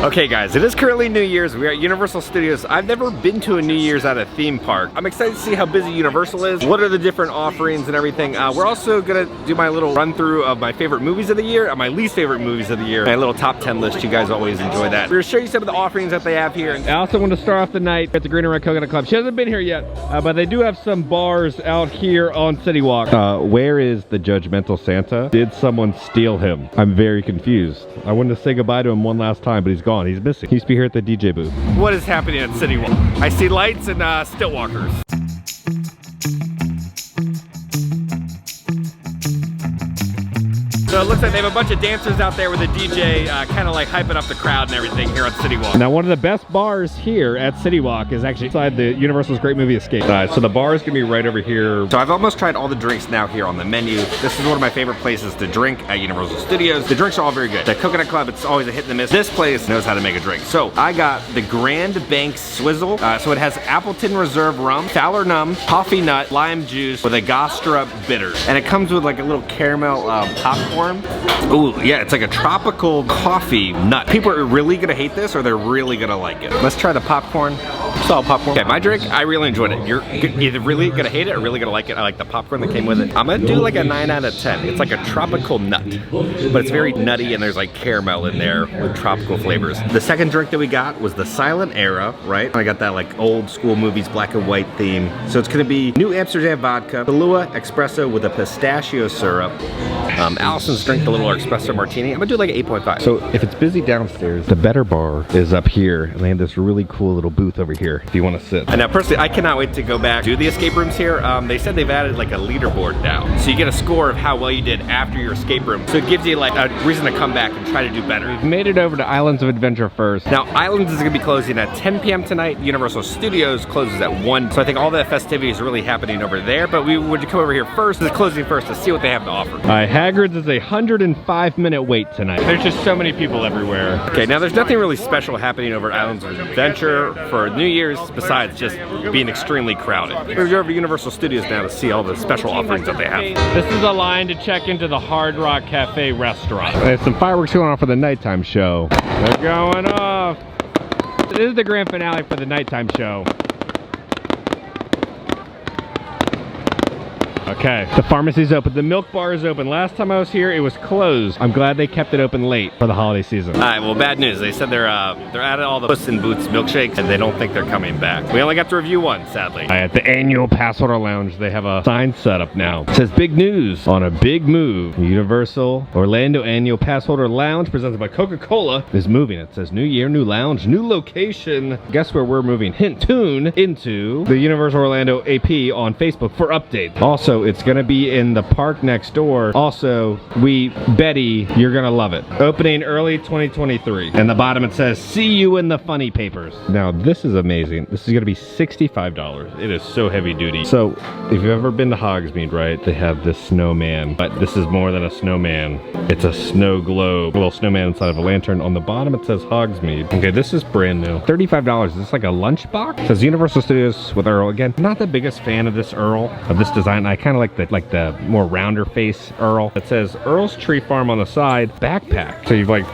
Okay guys, it is currently New Year's. We are at Universal Studios. I've never been to a New Year's at a theme park. I'm excited to see how busy Universal is, what are the different offerings and everything. We're also gonna do my little run through of my favorite movies of the year and my least favorite movies of the year. My little top 10 list, you guys always enjoy that. We're gonna show you some of the offerings that they have here. I also want to start off the night at the Green and Red Coconut Club. She hasn't been here yet, but they do have some bars out here on CityWalk. Where is the judgmental Santa? Did someone steal him? I'm very confused. I wanted to say goodbye to him one last time, but he's gone. He's missing. He used to be here at the DJ booth. What is happening at CityWalk? I see lights and stilt walkers. So it looks like they have a bunch of dancers out there with a DJ kind of like hyping up the crowd and everything here on CityWalk. Now one of the best bars here at CityWalk is actually inside the Universal's Great Movie Escape. So the bar is gonna be right over here. So I've almost tried all the drinks now here on the menu. This is one of my favorite places to drink at Universal Studios. The drinks are all very good. The Coconut Club, it's always a hit and a miss. This place knows how to make a drink. So I got the Grand Bank Swizzle. So it has Appleton Reserve rum, Fowler Num, coffee nut, lime juice with Agostra bitters. And it comes with like a little caramel popcorn. Ooh, yeah, it's like a tropical coffee nut. People are really gonna hate this or they're really gonna like it. Let's try the popcorn. Solid popcorn. Okay, my drink, I really enjoyed it. You're either really gonna hate it or really gonna like it. I like the popcorn that came with it. I'm gonna do like a 9 out of 10. It's like a tropical nut, but it's very nutty and there's like caramel in there with tropical flavors. The second drink that we got was the Silent Era, right? I got that like old school movies, black and white theme. So it's gonna be New Amsterdam vodka, Kahlua espresso with a pistachio syrup. Allison's drink, the little espresso martini. I'm gonna do like an 8.5. So if it's busy downstairs, the better bar is up here, and they have this really cool little booth over here if you want to sit. And now personally, I cannot wait to go back to the escape rooms here. They said they've added like a leaderboard now, so you get a score of how well you did after your escape room. So it gives you like a reason to come back and try to do better. We've made it over to Islands of Adventure first. Now Islands is gonna be closing at 10 p.m. tonight. Universal Studios closes at 1. So I think all the festivities are really happening over there, but we would come over here first, it's closing first to see what they have to offer. All right, Hagrid's is a 105-minute wait tonight. There's just so many people everywhere. Okay, now there's nothing really special happening over at Islands of Adventure for New Year's besides just being extremely crowded. We're going over to Universal Studios now to see all the special offerings that they have. This is a line to check into the Hard Rock Cafe restaurant. There's some fireworks going on for the nighttime show. They're going off. This is the grand finale for the nighttime show. Okay, the pharmacy's open, the milk bar is open. Last time I was here, it was closed. I'm glad they kept it open late for the holiday season. All right, well, bad news. They said they're out of all the Puss in Boots milkshakes, and they don't think they're coming back. We only got to review one, sadly. All right, at the annual Pass Holder Lounge, they have a sign set up now. It says big news on a big move. Universal Orlando Annual Pass Holder Lounge, presented by Coca-Cola, is moving. It says new year, new lounge, new location. Guess where we're moving? Hint, tune into the Universal Orlando AP on Facebook for updates. Also, it's gonna be in the park next door. Also, Betty, you're gonna love it. Opening early 2023. And the bottom it says, see you in the funny papers. Now this is amazing. This is gonna be $65. It is so heavy duty. So if you've ever been to Hogsmeade, right, they have this snowman, but this is more than a snowman. It's a snow globe, a little snowman inside of a lantern. On the bottom it says Hogsmeade. Okay, this is brand new. $35. Is this like a lunch box? It says Universal Studios with Earl. Again, not the biggest fan of this Earl, of this design. I kind of like the more rounder face Earl. It says Earl's Tree Farm on the side, backpack. So you've like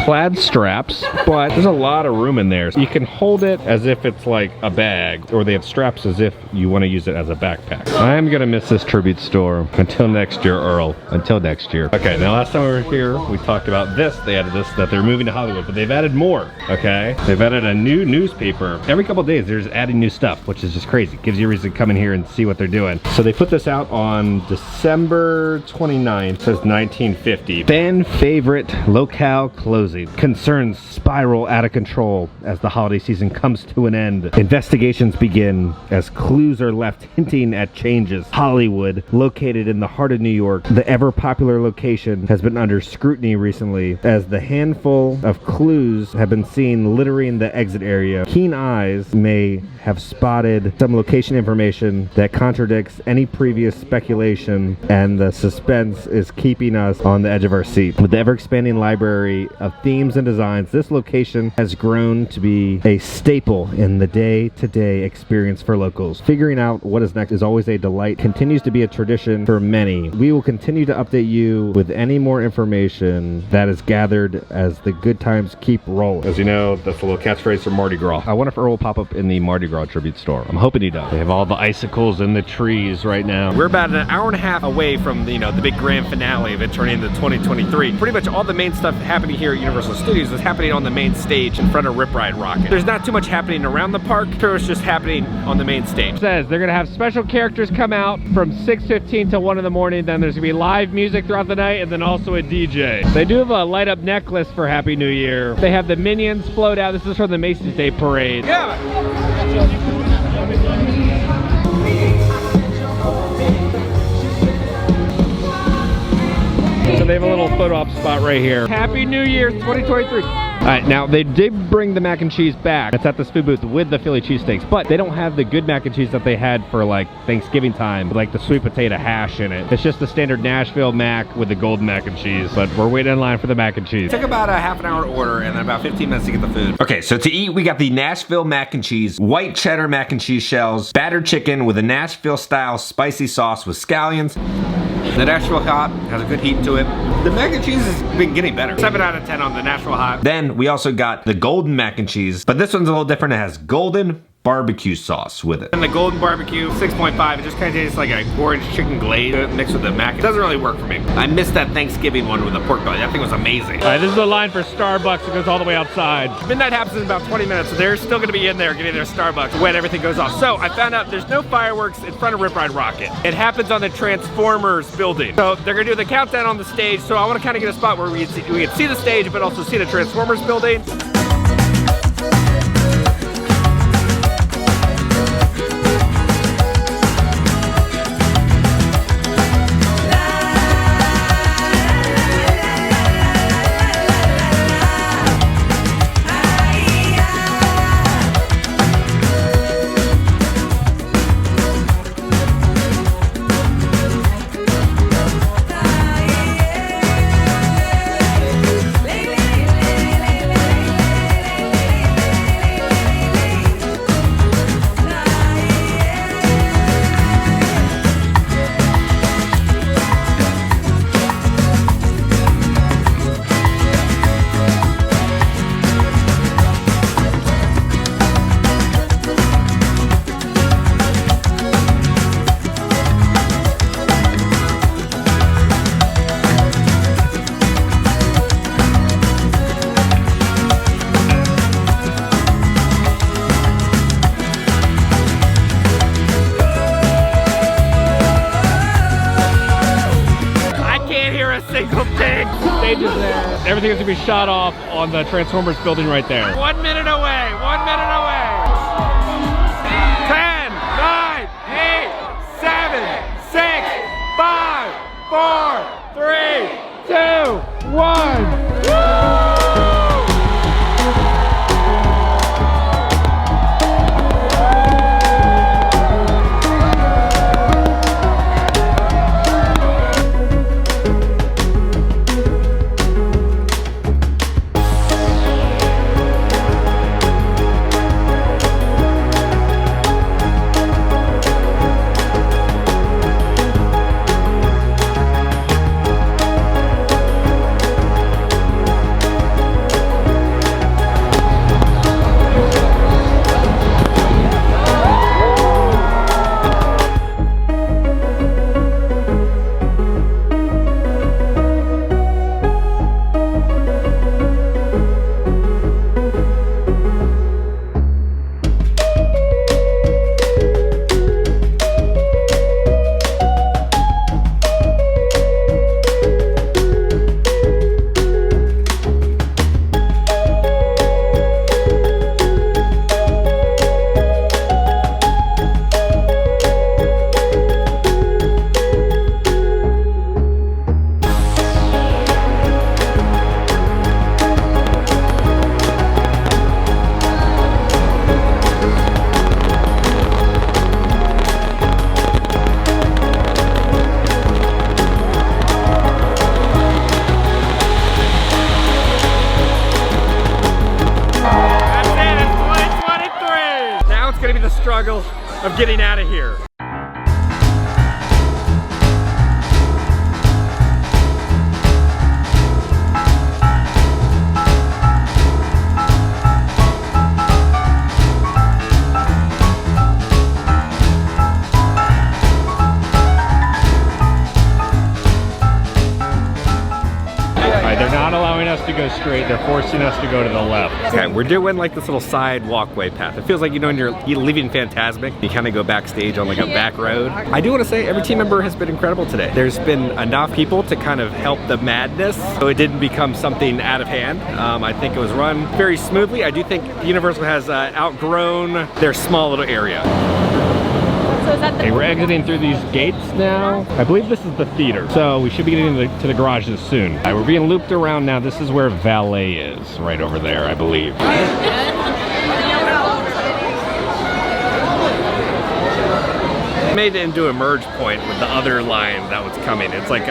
plaid straps, but there's a lot of room in there. So you can hold it as if it's like a bag, or they have straps as if you want to use it as a backpack. I'm gonna miss this tribute store until next year, Earl. Until next year. Okay, now last time we were here, we talked about this. They added this, that they're moving to Hollywood, but they've added more, okay? They've added a new newspaper. Every couple days, they're just adding new stuff, which is just crazy. Gives you a reason to come in here and see what they're doing. So they put this out on December 29th. It says 1950. Fan favorite locale closing. Concerns spiral out of control as the holiday season comes to an end. Investigations begin as clues are left hinting at changes. Hollywood, located in the heart of New York, the ever popular location has been under scrutiny recently as the handful of clues have been seen littering the exit area. Keen eyes may have spotted some location information that contradicts any previous speculation, and the suspense is keeping us on the edge of our seat. With the ever-expanding library of themes and designs, this location has grown to be a staple in the day-to-day experience for locals. Figuring out what is next is always a delight, continues to be a tradition for many. We will continue to update you with any more information that is gathered as the good times keep rolling. As you know, that's a little catchphrase for Mardi Gras. I wonder if Earl will pop up in the Mardi Gras tribute store. I'm hoping he does. They have all the icicles in the trees right now. We're about an hour and a half away from the, the big grand finale of it turning into 2023. Pretty much all the main stuff happening here at Universal Studios is happening on the main stage in front of Rip Ride Rocket. There's not too much happening around the park. It's just happening on the main stage. It says they're gonna have special characters come out from 6:15 to 1 in the morning. Then there's gonna be live music throughout the night and then also a DJ. They do have a light up necklace for Happy New Year. They have the Minions float out. This is from the Macy's Day Parade. Yeah. So they have a little photo op spot right here. Happy New Year 2023. All right, now they did bring the mac and cheese back. It's at this food booth with the Philly cheesesteaks, but they don't have the good mac and cheese that they had for like Thanksgiving time, with like the sweet potato hash in it. It's just the standard Nashville mac with the golden mac and cheese, but we're waiting in line for the mac and cheese. It took about a half an hour to order and then about 15 minutes to get the food. Okay, so to eat, we got the Nashville mac and cheese, white cheddar mac and cheese shells, battered chicken with a Nashville style spicy sauce with scallions. The Nashville Hot has a good heat to it. The mac and cheese has been getting better. 7 out of 10 on the Nashville Hot. Then we also got the golden mac and cheese, but this one's a little different. It has golden barbecue sauce with it. And the golden barbecue, 6.5, it just kind of tastes like an orange chicken glaze mixed with the mac. It doesn't really work for me. I missed that Thanksgiving one with the pork belly. That thing was amazing. All right, this is the line for Starbucks. It goes all the way outside. Midnight happens in about 20 minutes, so they're still gonna be in there getting their Starbucks when everything goes off. So I found out there's no fireworks in front of Rip Ride Rocket. It happens on the Transformers building. So they're gonna do the countdown on the stage, so I wanna kind of get a spot where we can see the stage, but also see the Transformers building. Everything is gonna be shot off on the Transformers building right there. 1 minute away, 1 minute away. 10, 9, 8, 7, 6, 5, 4, 3, 2, 1. of getting out of here. To go straight, they're forcing us to go to the left. Okay, we're doing like this little side walkway path. It feels like, you know, when you're leaving Fantasmic, you kind of go backstage on like a back road. I do want to say every team member has been incredible today. There's been enough people to kind of help the madness, so it didn't become something out of hand. I think it was run very smoothly. I do think Universal has outgrown their small little area. Okay, we're exiting through these gates now. I believe this is the theater, so we should be getting to the garages soon. All right, we're being looped around now. This is where valet is, right over there, I believe. Made it into a merge point with the other line that was coming. It's like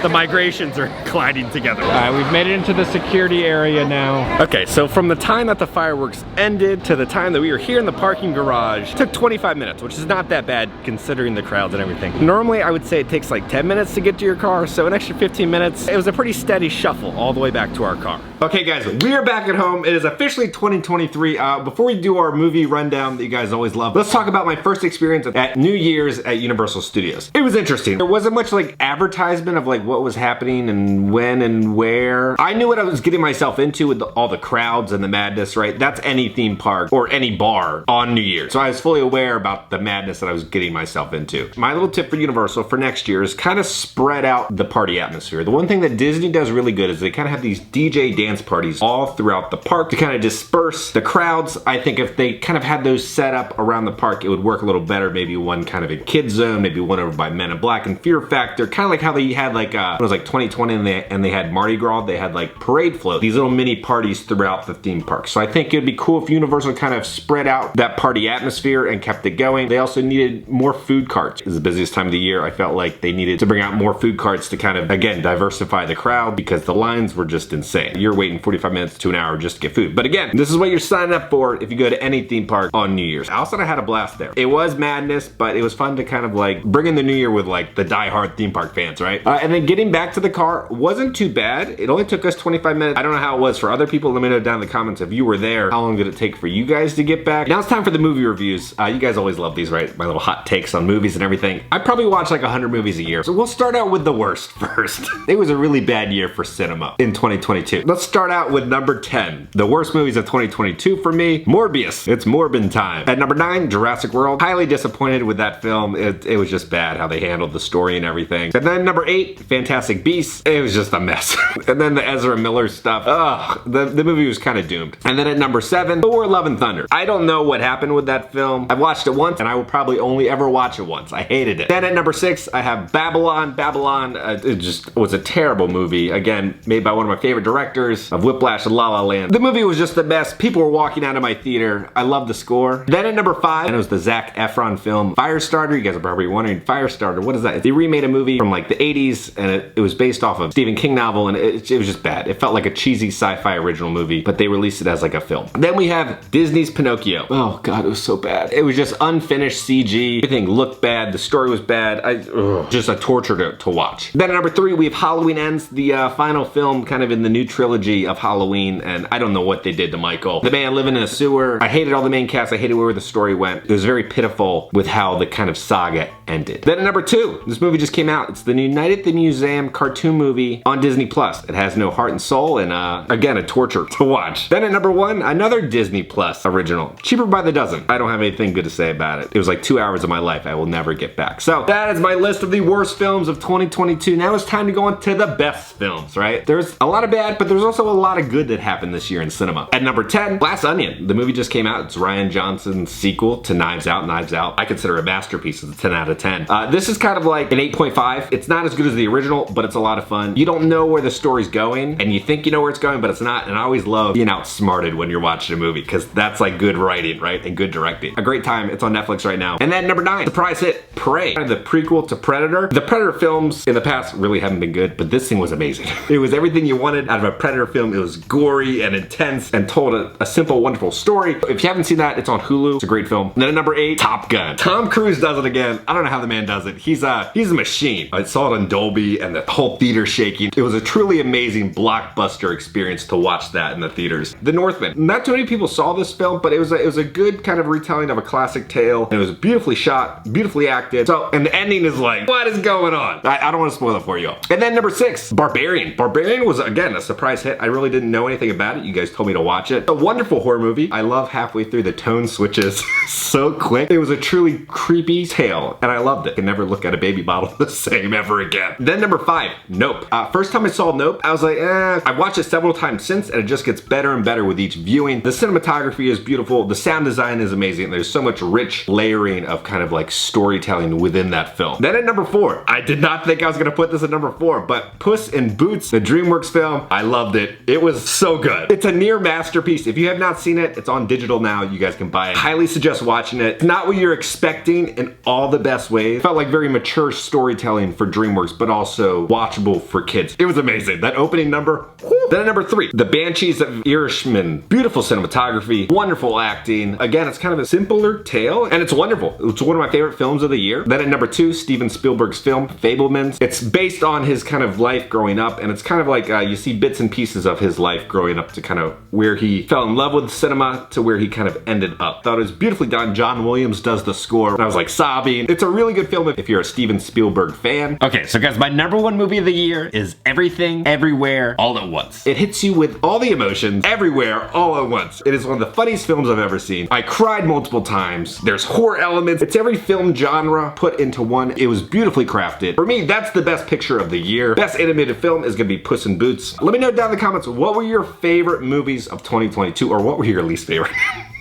the migrations are colliding together. All right, we've made it into the security area now. Okay, so from the time that the fireworks ended to the time that we were here in the parking garage, it took 25 minutes, which is not that bad considering the crowds and everything. Normally, I would say it takes like 10 minutes to get to your car, so an extra 15 minutes. It was a pretty steady shuffle all the way back to our car. Okay guys, we are back at home. It is officially 2023. Before we do our movie rundown that you guys always love, let's talk about my first experience at New Year's at Universal Studios. It was interesting. There wasn't much like advertisement of like what was happening and when and where. I knew what I was getting myself into with all the crowds and the madness, right? That's any theme park or any bar on New Year's. So I was fully aware about the madness that I was getting myself into. My little tip for Universal for next year is kind of spread out the party atmosphere. The one thing that Disney does really good is they kind of have these DJ dance parties all throughout the park to kind of disperse the crowds. I think if they kind of had those set up around the park, it would work a little better. Maybe one kind of in Kids Zone, maybe one over by Men in Black and Fear Factor, kind of like how they had like it was like 2020 and they had Mardi Gras. They had like parade float, these little mini parties throughout the theme park. So I think it'd be cool if Universal kind of spread out that party atmosphere and kept it going. They also needed more food carts. It's the busiest time of the year. I felt like they needed to bring out more food carts to kind of, again, diversify the crowd because the lines were just insane. You're waiting 45 minutes to an hour just to get food. But again, this is what you're signing up for if you go to any theme park on New Year's. I also had a blast there. It was madness, but it was fun to kind of like bring in the new year with like the die-hard theme park fans, right? And then getting back to the car wasn't too bad. It only took us 25 minutes. I don't know how it was for other people. Let me know down in the comments if you were there. How long did it take for you guys to get back? Now it's time for the movie reviews. You guys always love these, right? My little hot takes on movies and everything. I probably watch like 100 movies a year. So we'll start out with the worst first. It was a really bad year for cinema in 2022. Let's start out with number 10. The worst movies of 2022 for me, Morbius. It's Morbin time. At number 9, Jurassic World. Highly disappointed with that film. It was just bad how they handled the story and everything. And then number 8, Fantastic Beasts. It was just a mess. And then the Ezra Miller stuff. Ugh, the movie was kind of doomed. And then at number 7, Thor: Love and Thunder. I don't know what happened with that film. I've watched it once and I will probably only ever watch it once. I hated it. Then at number 6, I have Babylon. Babylon, it just was a terrible movie. Again, made by one of my favorite directors of Whiplash and La La Land. The movie was just the best. People were walking out of my theater. I love the score. Then at number 5, and it was the Zac Efron film, Firestarter. You guys are probably wondering, Firestarter, what is that? They remade a movie from like the 80s and it was based off of Stephen King novel and it was just bad. It felt like a cheesy sci-fi original movie, but they released it as like a film. Then we have Disney's Pinocchio. Oh God, it was so bad. It was just unfinished CG. Everything looked bad. The story was bad. Just a torture to watch. Then at number 3, we have Halloween Ends, the final film kind of in the new trilogy of Halloween, and I don't know what they did to Michael. The man living in a sewer. I hated all the main cast. I hated where the story went. It was very pitiful with how the kind of saga ended. Then at number 2, this movie just came out. It's the new Night at the Museum cartoon movie on Disney Plus. It has no heart and soul and again, a torture to watch. Then at number 1, another Disney Plus original, Cheaper by the Dozen. I don't have anything good to say about it. It was like 2 hours of my life I will never get back. So that is my list of the worst films of 2022. Now it's time to go on to the best films, right? There's a lot of bad, but there's also a lot of good that happened this year in cinema. At number 10, Glass Onion. The movie just came out. It's Rian Johnson's sequel to Knives Out. Knives Out, I consider a masterpiece. masterpiece. It's a 10 out of 10. This is kind of like an 8.5. It's not as good as the original, but it's a lot of fun. You don't know where the story's going, and you think you know where it's going, but it's not. And I always love being outsmarted when you're watching a movie, because that's like good writing, right? And good directing. A great time. It's on Netflix right now. And then number 9, surprise hit, Prey. Kind of the prequel to Predator. The Predator films in the past really haven't been good, but this thing was amazing. It was everything you wanted out of a Predator film. It was gory and intense and told a simple, wonderful story. If you haven't seen that, it's on Hulu. It's a great film. And then at number 8, Top Gun. Tom Cruise does it again. I don't know how the man does it. He's a machine. I saw it on Dolby and the whole theater shaking. It was a truly amazing blockbuster experience to watch that in the theaters. The Northman. Not too many people saw this film, but it was a good kind of retelling of a classic tale. And it was beautifully shot, beautifully acted. So, and the ending is like, what is going on? I don't want to spoil it for you. And then number 6, Barbarian. Barbarian was, again, a surprise hit. I really didn't know anything about it. You guys told me to watch it. A wonderful horror movie. I love halfway through the tone switches so quick. It was a truly creepy tale, and I loved it. I can never look at a baby bottle the same ever again. Then number 5, Nope. First time I saw Nope, I was like, I've watched it several times since, and it just gets better and better with each viewing. The cinematography is beautiful. The sound design is amazing. There's so much rich layering of kind of like storytelling within that film. Then at number 4, I did not think I was gonna put this at number 4, but Puss in Boots, the DreamWorks film, I loved it. It was so good. It's a near masterpiece. If you have not seen it, it's on digital now. You guys can buy it. Highly suggest watching it. It's not what you're expecting in all the best ways. It felt like very mature storytelling for DreamWorks, but also watchable for kids. It was amazing. That opening number. Whew. Then at number 3, The Banshees of Inisherin. Beautiful cinematography, wonderful acting. Again, it's kind of a simpler tale, and it's wonderful. It's one of my favorite films of the year. Then at number 2, Steven Spielberg's film, Fabelmans. It's based on his kind of life growing up, and it's kind of like you see bits and pieces of his life growing up to kind of where he fell in love with cinema to where he kind of ended up. Thought it was beautifully done. John Williams does the score, and I was like sobbing. It's a really good film if you're a Steven Spielberg fan. Okay, so guys, my number 1 movie of the year is Everything, Everywhere, All at Once. It hits you with all the emotions, everywhere, all at once. It is one of the funniest films I've ever seen. I cried multiple times. There's horror elements. It's every film genre put into one. It was beautifully crafted. For me, that's the best picture of the year. Best animated film is gonna be Puss in Boots. Let me know down in the comments, what were your favorite movies of 2022, or what were your least favorite?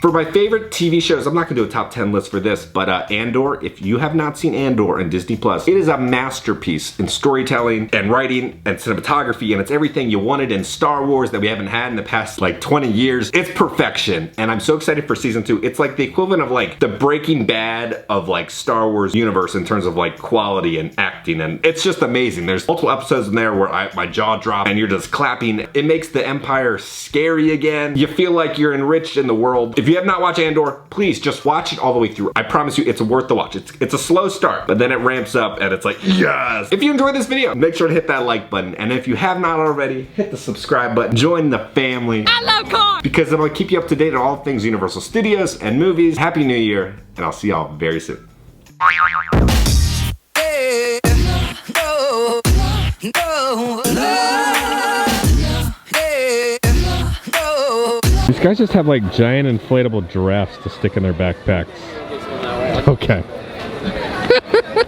For my favorite TV shows, I'm not gonna do a top 10 list for this, but Andor, if you have not seen Andor on Disney Plus, it is a masterpiece in storytelling and writing and cinematography, and it's everything you wanted in Star Wars that we haven't had in the past like 20 years. It's perfection, and I'm so excited for season 2. It's like the equivalent of like the Breaking Bad of like Star Wars universe in terms of like quality and acting, and it's just amazing. There's multiple episodes in there where my jaw dropped and you're just clapping. It makes the Empire scary again. You feel like you're enriched in the world. If you have not watched Andor, please just watch it all the way through. I promise you, it's worth the watch. It's a slow start, but then it ramps up and it's like, yes! If you enjoyed this video, make sure to hit that like button. And if you have not already, hit the subscribe button. Join the family. I love cars! Because I'm gonna keep you up to date on all things Universal Studios and movies. Happy New Year, and I'll see y'all very soon. Hey, no, no, no. These guys just have like giant inflatable giraffes to stick in their backpacks. Okay.